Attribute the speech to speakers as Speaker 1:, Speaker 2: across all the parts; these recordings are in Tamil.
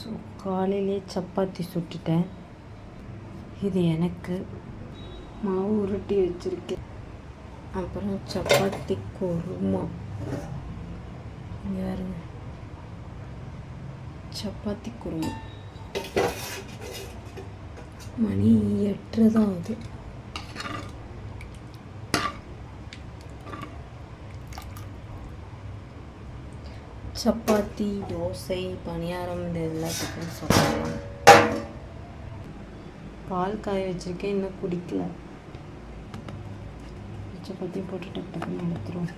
Speaker 1: ஸோ காலையிலே சப்பாத்தி சுட்டுட்டேன். இது எனக்கு மாவு உருட்டி வச்சுருக்கேன். அப்புறம் சப்பாத்தி குருமா. பாருங்க, சப்பாத்தி குருமா. மணி 8 தான் ஆகுது. சப்பாத்தி, தோசை, பணியாரம் இது எல்லாத்துக்கும் சாப்பிடலாம். பால் காய வச்சுருக்கேன், இன்னும் குடிக்கல. சப்பாத்தி போட்டு டக்கு டக்குன்னு எடுத்துருவோம்.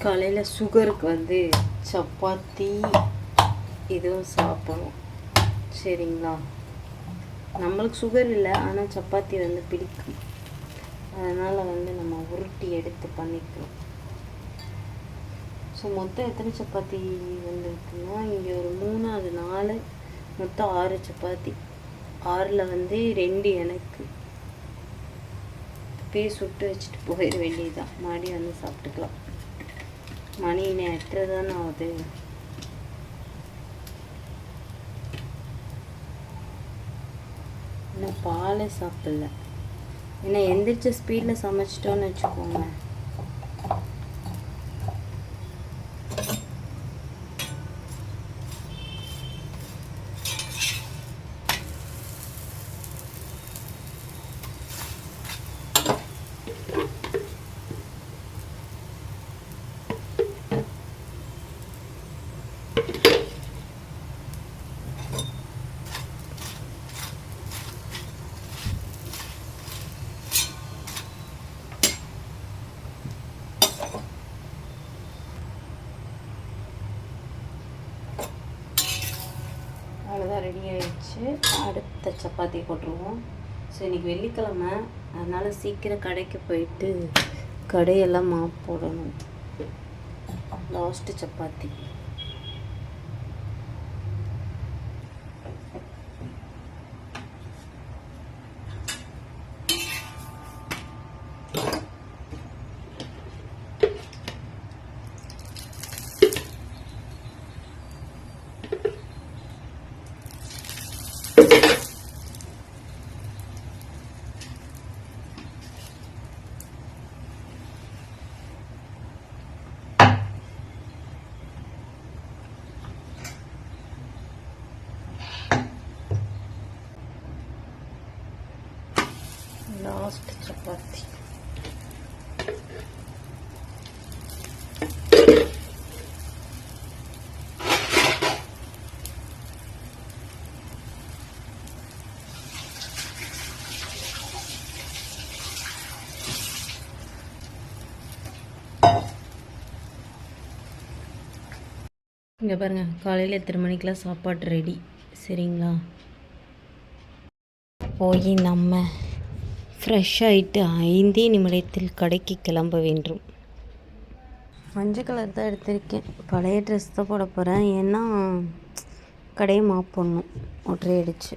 Speaker 1: காலையில் சுகருக்கு வந்து சப்பாத்தி இதுவும் சாப்பிடணும், சரிங்களா? நம்மளுக்கு சுகர் இல்லை, ஆனால் சப்பாத்தி வந்து பிடிக்கும். அதனால் வந்து நம்ம உருட்டி எடுத்து பண்ணிக்கிறோம். ஸோ மொத்தம் எத்தனை சப்பாத்தி வந்துருக்குன்னா, இங்கே ஒரு 3, 4, மொத்தம் 6 சப்பாத்தி. 6ல் வந்து 2 எனக்கு. போய் சுட்டு வச்சுட்டு போயிட வேண்டியதுதான். மறுபடியும் வந்து சாப்பிட்டுக்கலாம். மணி 8 தானே ஆகுது. இன்னும் பாலே சாப்பிடல. ஏன்னா எந்திரிச்ச ஸ்பீடில் சமைச்சிட்டோன்னு வச்சுக்கோங்க. அவ்வளோதான், ரெடி ஆகிடுச்சு. அடுத்த சப்பாத்தி போட்டுருவோம். ஸோ இன்றைக்கி வெள்ளிக்கிழமை, அதனால் சீக்கிரம் கடைக்கு போயிட்டு கடையெல்லாம் மாப் போடணும். லாஸ்ட்டு சப்பாத்தி. லாஸ்ட் சப்பாத்தி. இங்கே பாருங்கள், காலையில் எத்தனை மணிக்கெலாம் சாப்பாடு ரெடி, சரிங்களா? போய் நம்ம ஃப்ரெஷ் ஆகிட்டு 5 நிமிடத்தில் கடைக்கு கிளம்ப வேண்டும். மஞ்சள் கலர் தான் எடுத்திருக்கேன். பழைய ட்ரெஸ் தான் போட போகிறேன், ஏன்னா கடையை மாப் பண்ணணும், ஒற்றை அடிச்சு.